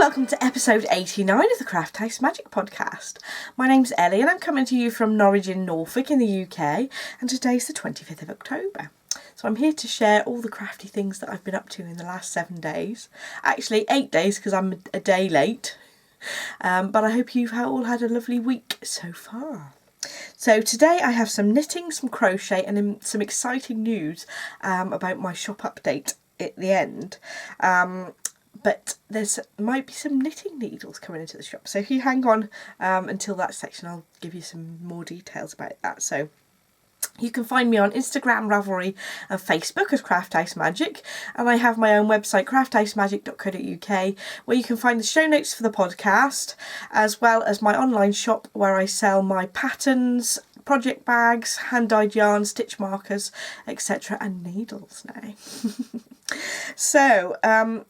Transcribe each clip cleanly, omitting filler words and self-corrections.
welcome to episode 89 of the Craft House Magic podcast. My name's Ellie and I'm coming to you from Norwich in Norfolk in the UK, and today's the 25th of October. So I'm here to share all the crafty things that I've been up to in the last 7 days. Actually 8 days because I'm a day late, but I hope you've all had a lovely week so far. So today I have some knitting, some crochet and some exciting news about my shop update at the end. But there's might be some knitting needles coming into the shop. So if you hang on until that section, I'll give you some more details about that. So you can find me on Instagram, Ravelry and Facebook as Craft House Magic. And I have my own website, crafthousemagicc.co.uk, where you can find the show notes for the podcast, as well as my online shop where I sell my patterns, project bags, hand-dyed yarn, stitch markers, etc. and needles now. So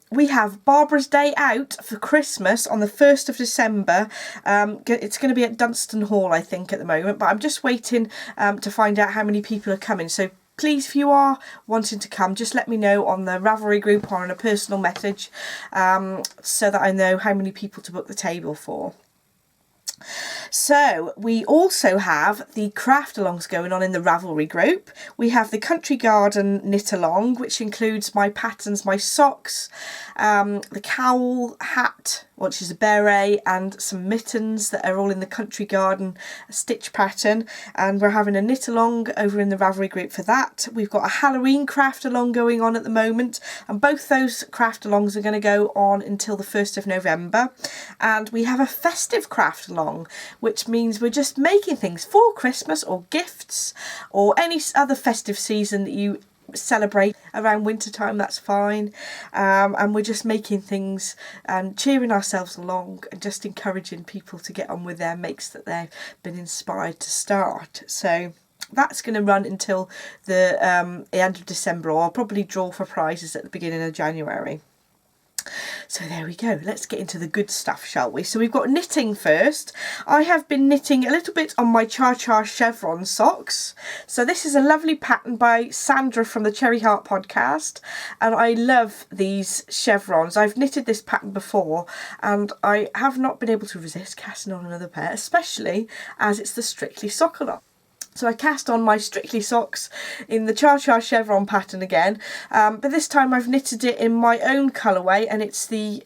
we have Barbara's Day Out for Christmas on the 1st of December. It's going to be at Dunstan Hall, I think, at the moment, but I'm just waiting to find out how many people are coming. So please, if you are wanting to come, just let me know on the Ravelry group or on a personal message so that I know how many people to book the table for. So we also have the craft alongs going on in the Ravelry group. We have the Country Garden knit along, which includes my patterns, my socks, the cowl, hat, which is a beret, and some mittens that are all in the Country Garden stitch pattern. And we're having a knit along over in the Ravelry group for that. We've got a Halloween craft along going on at the moment, and both those craft alongs are going to go on until the 1st of November. And we have a festive craft along, which means we're just making things for Christmas or gifts or any other festive season that you celebrate around winter time. That's fine, and we're just making things and cheering ourselves along and just encouraging people to get on with their makes that they've been inspired to start. So that's going to run until the end of December, or I'll probably draw for prizes at the beginning of January. So there we go, let's get into the good stuff, shall we? So we've got knitting first. I have been knitting a little bit on my Cha-Cha chevron socks. So this is a lovely pattern by Sandra from the Cherry Heart podcast, and I love these chevrons. I've knitted this pattern before and I have not been able to resist casting on another pair, especially as it's the Strictly sock along. So I cast on my Strictly socks in the Cha-Cha chevron pattern again, but this time I've knitted it in my own colourway, and it's the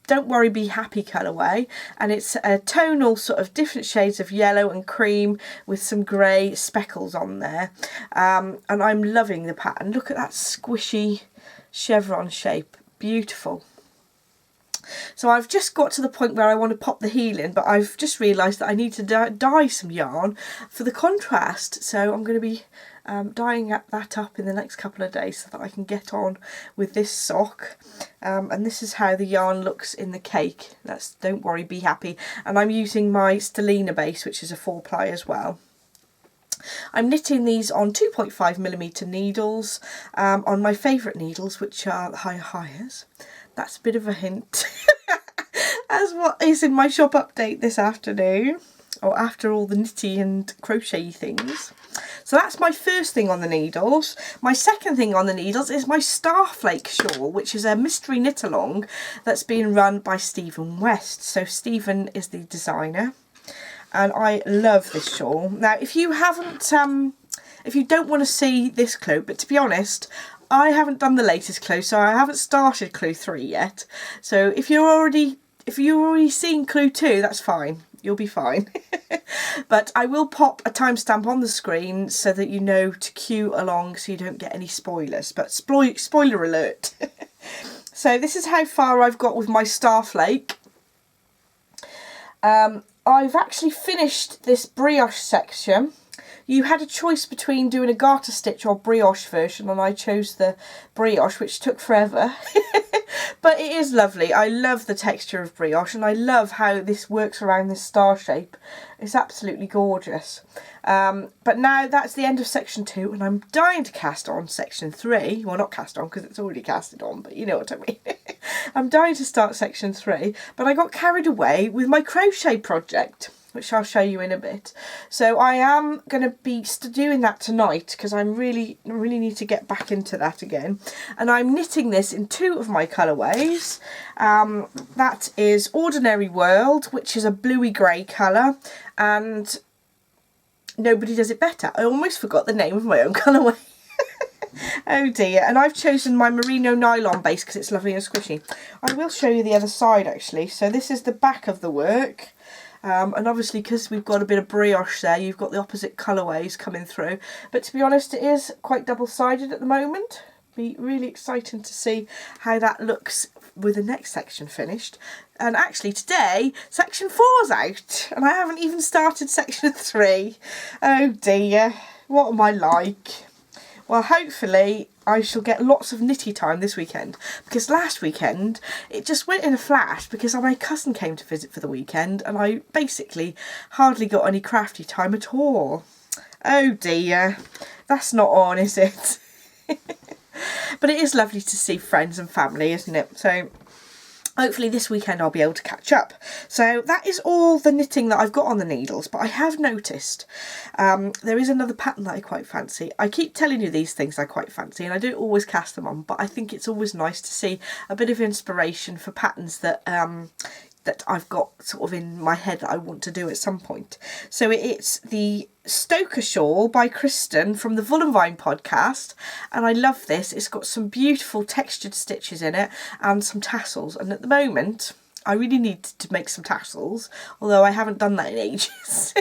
Don't Worry Be Happy colourway, and it's a tonal sort of different shades of yellow and cream with some grey speckles on there, and I'm loving the pattern. Look at that squishy chevron shape, beautiful. So I've just got to the point where I want to pop the heel in, but I've just realised that I need to dye some yarn for the contrast. So I'm going to be dyeing that up in the next couple of days so that I can get on with this sock. And this is how the yarn looks in the cake. That's Don't Worry Be Happy. And I'm using my Stellina base, which is a 4-ply as well. I'm knitting these on 2.5mm needles, on my favourite needles, which are the Hi-Hi's. That's a bit of a hint as what is in my shop update this afternoon, or after all the knitty and crochet things. So that's my first thing on the needles. My second thing on the needles is my Starflake shawl, which is a mystery knit along that's being run by Stephen West. So Stephen is the designer, and I love this shawl. Now, if you haven't, if you don't want to see this clue, but to be honest, I haven't done the latest clue, so I haven't started clue 3 yet. So if you're already seeing clue 2, that's fine. You'll be fine. But I will pop a timestamp on the screen so that you know to cue along so you don't get any spoilers. But spoiler alert. So this is how far I've got with my Starflake. I've actually finished this brioche section. You had a choice between doing a garter stitch or brioche version, and I chose the brioche, which took forever. But it is lovely. I love the texture of brioche, and I love how this works around this star shape. It's absolutely gorgeous. But now that's the end of section 2, and I'm dying to cast on section 3. Well, not cast on because it's already casted on, but you know what I mean. I'm dying to start section 3, but I got carried away with my crochet project. which I'll show you in a bit. So I am going to be doing that tonight because I really need to get back into that again. And I'm knitting this in 2 of my colourways. That is Ordinary World, which is a bluey grey colour, and Nobody Does It Better. I almost forgot the name of my own colourway. Oh dear. And I've chosen my merino nylon base because it's lovely and squishy. I will show you the other side actually. So this is the back of the work. And obviously because we've got a bit of brioche there, you've got the opposite colourways coming through. But to be honest, it is quite double-sided at the moment. Be really exciting to see how that looks with the next section finished. And actually today, section 4's out. And I haven't even started section 3. Oh dear. What am I like? Well, hopefully I shall get lots of knitty time this weekend, because last weekend it just went in a flash because my cousin came to visit for the weekend and I basically hardly got any crafty time at all. Oh dear, that's not on, is it? But it is lovely to see friends and family, isn't it? So hopefully this weekend I'll be able to catch up. So that is all the knitting that I've got on the needles, but I have noticed there is another pattern that I quite fancy. I keep telling you these things I quite fancy and I don't always cast them on, but I think it's always nice to see a bit of inspiration for patterns that that I've got sort of in my head that I want to do at some point. So it's the Stoker Shawl by Kristen from the Vine podcast, and I love this. It's got some beautiful textured stitches in it and some tassels, and at the moment I really need to make some tassels, although I haven't done that in ages.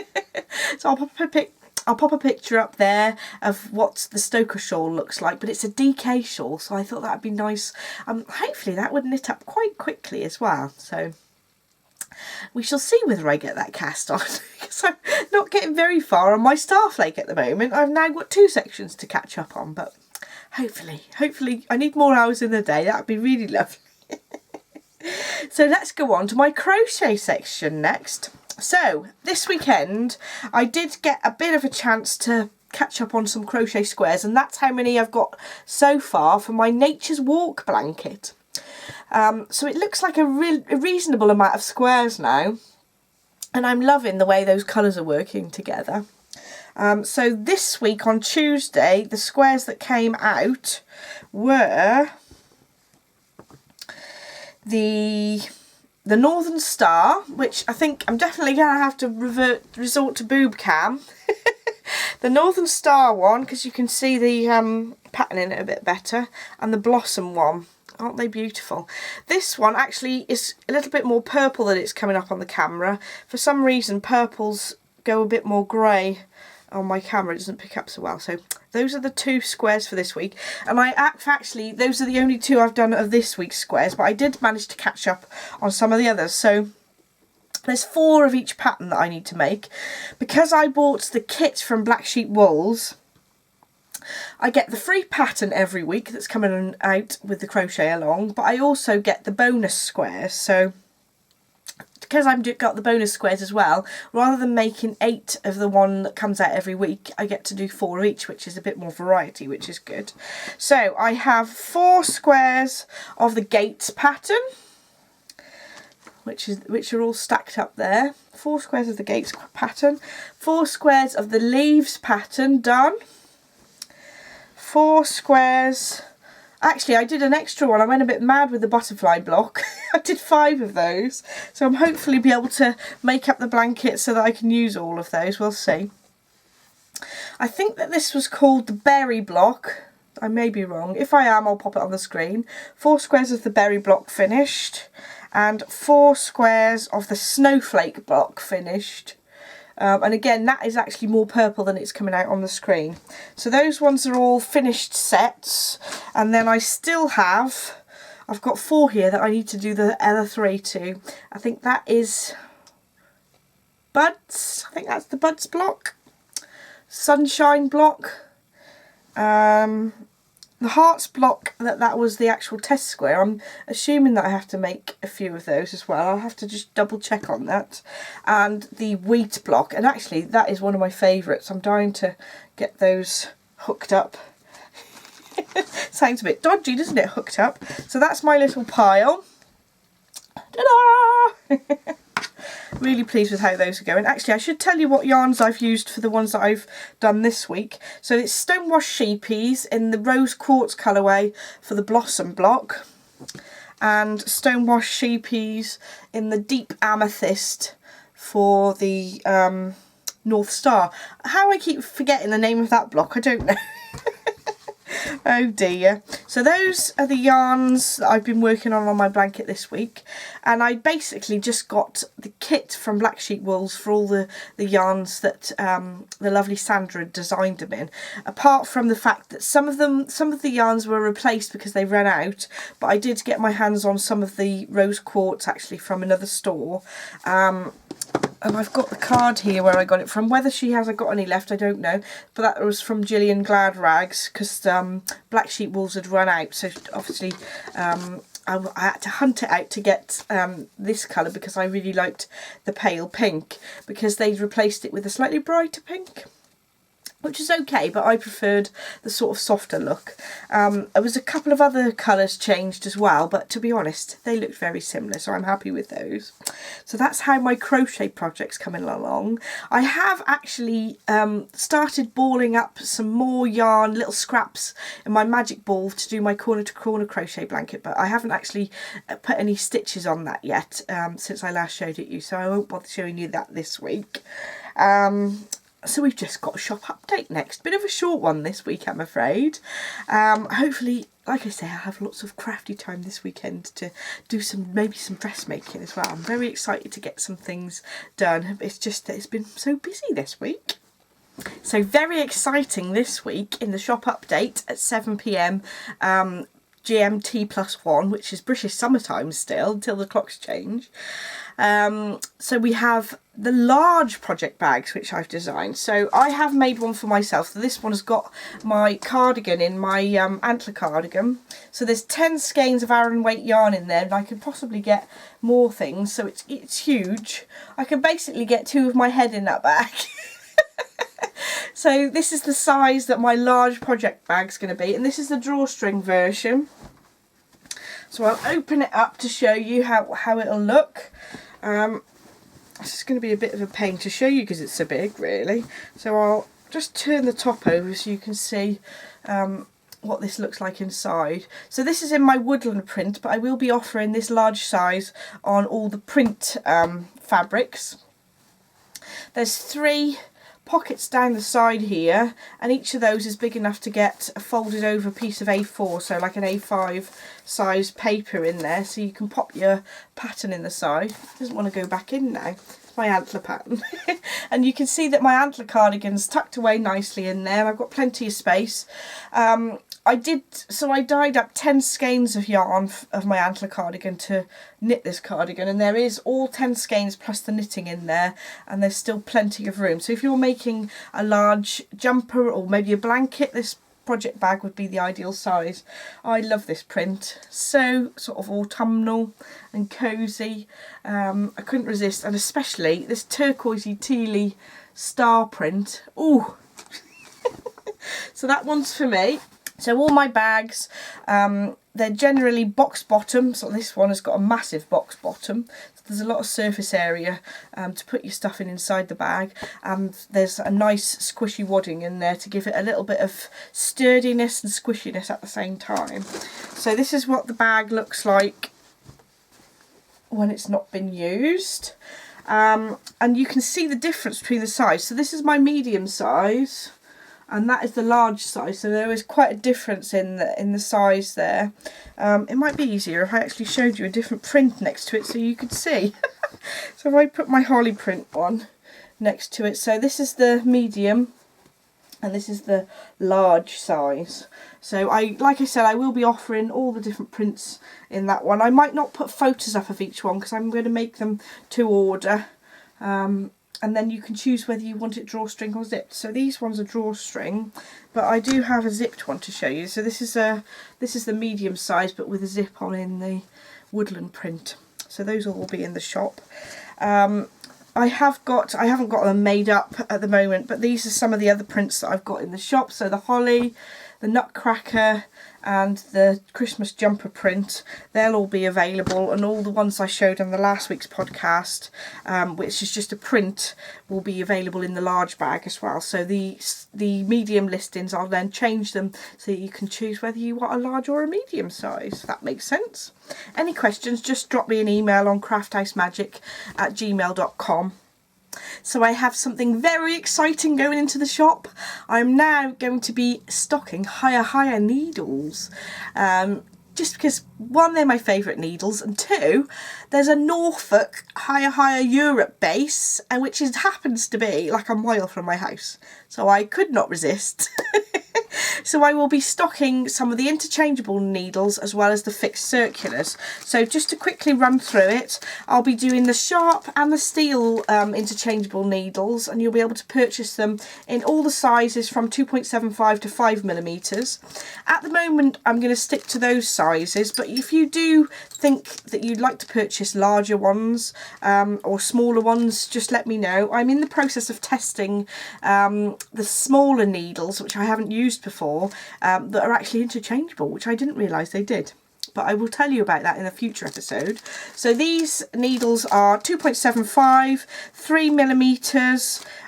So I'll pop a picture up there of what the Stoker shawl looks like, but it's a DK shawl, so I thought that'd be nice. Hopefully that would knit up quite quickly as well, so we shall see whether I get that cast on, because I'm not getting very far on my Starflake at the moment. I've now got 2 sections to catch up on, but hopefully I need more hours in the day. That would be really lovely. So let's go on to my crochet section next. So this weekend I did get a bit of a chance to catch up on some crochet squares, and that's how many I've got so far for my Nature's Walk blanket. So it looks like a reasonable amount of squares now, and I'm loving the way those colours are working together. So this week on Tuesday, the squares that came out were the Northern Star, which I think I'm definitely going to have to resort to boob cam. The Northern Star one, because you can see the pattern in it a bit better, and the Blossom one. Aren't they beautiful? This one actually is a little bit more purple than it's coming up on the camera. For some reason purples go a bit more grey on my camera. It doesn't pick up so well. So those are the 2 squares for this week, and actually those are the only 2 I've done of this week's squares, but I did manage to catch up on some of the others. So there's 4 of each pattern that I need to make. Because I bought the kit from Black Sheep Wools, I get the free pattern every week that's coming out with the crochet along, but I also get the bonus squares. So because I've got the bonus squares as well, rather than making 8 of the one that comes out every week, I get to do 4 of each, which is a bit more variety, which is good. So I have 4 squares of the Gates pattern, which are all stacked up there. 4 squares of the Gates pattern, 4 squares of the Leaves pattern done. 4 squares. Actually, I did an extra one. I went a bit mad with the butterfly block. I did 5 of those. So I'm hopefully be able to make up the blanket so that I can use all of those. We'll see. I think that this was called the berry block. I may be wrong. If I am, I'll pop it on the screen. 4 squares of the berry block finished. And 4 squares of the snowflake block finished. And again, that is actually more purple than it's coming out on the screen. So those ones are all finished sets. And then I still have, I've got 4 here that I need to do the other 3 to. I think that is Buds. I think that's the Buds block. Sunshine block. The Hearts block, that was the actual test square. I'm assuming that I have to make a few of those as well. I'll have to just double check on that. And the Wheat block, and actually that is one of my favourites. I'm dying to get those hooked up. Sounds a bit dodgy, doesn't it, hooked up? So that's my little pile. Ta-da! really pleased with how those are going. Actually, I should tell you what yarns I've used for the ones that I've done this week. So it's Stonewash Sheepies in the Rose Quartz colourway for the Blossom block, and Stonewash Sheepies in the Deep Amethyst for the North Star. How I keep forgetting the name of that block, I don't know. Oh dear. So those are the yarns that I've been working on my blanket this week, and I basically just got the kit from Black Sheep Wools for all the yarns that the lovely Sandra had designed them in, apart from the fact that some of the yarns were replaced because they ran out, but I did get my hands on some of the rose quartz actually from another store. And I've got the card here where I got it from. Whether she hasn't got any left, I don't know. But that was from Gillian Gladrags, because Black Sheep Wools had run out. So obviously I had to hunt it out to get this colour, because I really liked the pale pink, because they'd replaced it with a slightly brighter pink, which is okay, but I preferred the sort of softer look. There was a couple of other colours changed as well, but to be honest, they looked very similar, so I'm happy with those. So that's how my crochet project's coming along. I have actually started balling up some more yarn, little scraps in my magic ball to do my corner to corner crochet blanket, but I haven't actually put any stitches on that yet since I last showed it you, so I won't bother showing you that this week. So we've just got a shop update next. Bit of a short one this week, I'm afraid. Hopefully, like I say, I'll have lots of crafty time this weekend to do maybe some dressmaking as well. I'm very excited to get some things done. It's just that it's been so busy this week. So very exciting this week in the shop update at 7 PM GMT +1, which is British summertime still until the clocks change. So we have the large project bags which I've designed. So I have made one for myself. So this one has got my cardigan in, my antler cardigan. So there's 10 skeins of Aran weight yarn in there, and I could possibly get more things. So it's huge. I can basically get 2 of my head in that bag. So this is the size that my large project bag's going to be, and this is the drawstring version. So I'll open it up to show you how it'll look. This is going to be a bit of a pain to show you because it's so big, really. So I'll just turn the top over so you can see what this looks like inside. So this is in my woodland print, but I will be offering this large size on all the print fabrics. There's 3 pockets down the side here, and each of those is big enough to get a folded over piece of A4, so like an A5 size paper in there, so you can pop your pattern in the side. It doesn't want to go back in now. It's my antler pattern. And you can see that my antler cardigan's tucked away nicely in there, and I've got plenty of space. I dyed up 10 skeins of yarn of my antler cardigan to knit this cardigan, and there is all 10 skeins plus the knitting in there, and there's still plenty of room. So if you're making a large jumper or maybe a blanket, this project bag would be the ideal size. I love this print, so sort of autumnal and cosy. I couldn't resist, and especially this turquoisey tealy star print. Ooh. So that one's for me. So all my bags, they're generally box bottom. So this one has got a massive box bottom. So there's a lot of surface area to put your stuff in inside the bag. And there's a nice squishy wadding in there to give it a little bit of sturdiness and squishiness at the same time. So this is what the bag looks like when it's not been used. And you can see the difference between the size. So this is my medium size, and that is the large size, so there is quite a difference in the size there. It might be easier if I actually showed you a different print next to it so you could see. So if I put my holly print one next to it, so this is the medium and this is the large size. So like I said, I will be offering all the different prints in that one. I might not put photos up of each one because I'm going to make them to order. And then you can choose whether you want it drawstring or zipped. So these ones are drawstring, but I do have a zipped one to show you. So this is the medium size, but with a zip on in the woodland print. So those will all be in the shop. I haven't got them made up at the moment, but these are some of the other prints that I've got in the shop. So the holly, the Nutcracker and the Christmas jumper print, they'll all be available, and all the ones I showed on the last week's podcast, which is just a print, will be available in the large bag as well. So the medium listings, I'll then change them so that you can choose whether you want a large or a medium size. That makes sense. Any questions, just drop me an email on crafthousemagik@gmail.com. So I have something very exciting going into the shop. I'm now going to be stocking higher needles. Just because, one, they're my favourite needles, and two, there's a Norfolk higher Europe base, and which happens to be like a mile from my house. So I could not resist. So I will be stocking some of the interchangeable needles as well as the fixed circulars. So just to quickly run through it, I'll be doing the sharp and the steel interchangeable needles, and you'll be able to purchase them in all the sizes from 2.75 to 5mm. At the moment I'm going to stick to those sizes, but if you do think that you'd like to purchase larger ones or smaller ones, just let me know. I'm in the process of testing the smaller needles, which I haven't used before, that are actually interchangeable, which I didn't realise they did, but I will tell you about that in a future episode. So these needles are 2.75, 3mm,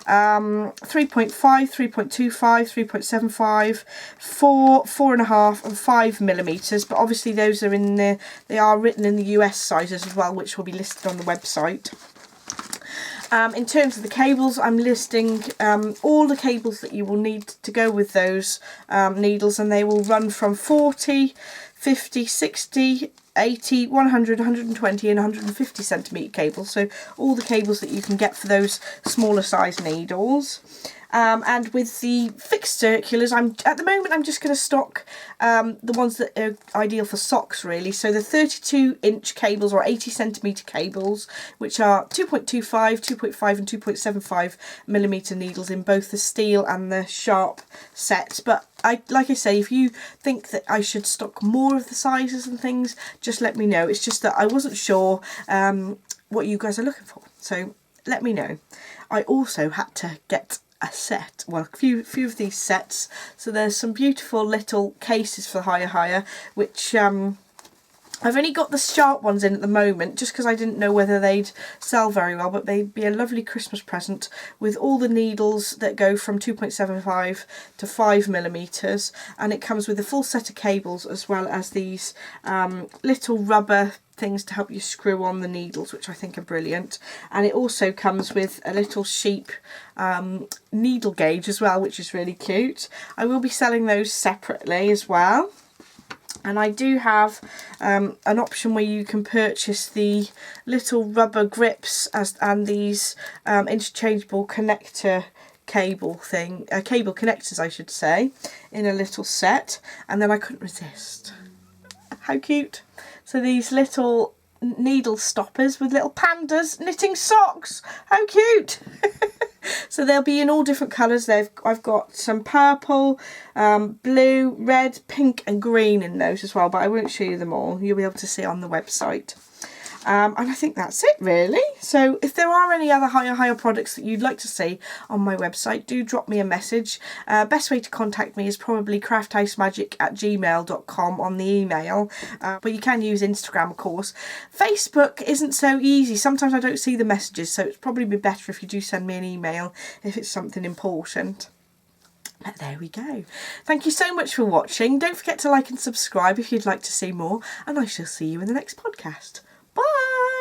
3.5, 3.25, 3.75, 4, 4.5 and 5mm, but obviously those are they are written in the US sizes as well, which will be listed on the website. In terms of the cables, I'm listing all the cables that you will need to go with those needles, and they will run from 40, 50, 60, 80, 100, 120 and 150 centimetre cables. So all the cables that you can get for those smaller size needles. And with the fixed circulars, at the moment I'm just going to stock the ones that are ideal for socks, really. So the 32-inch cables or 80 centimetre cables, which are 2.25, 2.5 and 2.75mm needles in both the steel and the sharp sets. But like I say, if you think that I should stock more of the sizes and things, just let me know. It's just that I wasn't sure what you guys are looking for, so let me know. I also had to get a set, well, a few of these sets. So there's some beautiful little cases for higher, which I've only got the sharp ones in at the moment, just because I didn't know whether they'd sell very well, but they'd be a lovely Christmas present with all the needles that go from 2.75 to 5mm, and it comes with a full set of cables as well as these little rubber things to help you screw on the needles, which I think are brilliant. And it also comes with a little sheep needle gauge as well, which is really cute. I will be selling those separately as well. And I do have an option where you can purchase the little rubber grips and these interchangeable connector cable connectors, I should say, in a little set. And then I couldn't resist. How cute. So these little needle stoppers with little pandas knitting socks. How cute. So they'll be in all different colours. I've got some purple, blue, red, pink and green in those as well, but I won't show you them all. You'll be able to see on the website. And I think that's it, really. So if there are any other higher products that you'd like to see on my website, do drop me a message. Best way to contact me is probably crafthousemagik@gmail.com on the email, but you can use Instagram, of course. Facebook isn't so easy. Sometimes I don't see the messages, so it's probably be better if you do send me an email if it's something important. But there we go. Thank you so much for watching. Don't forget to like and subscribe if you'd like to see more, and I shall see you in the next podcast. Bye!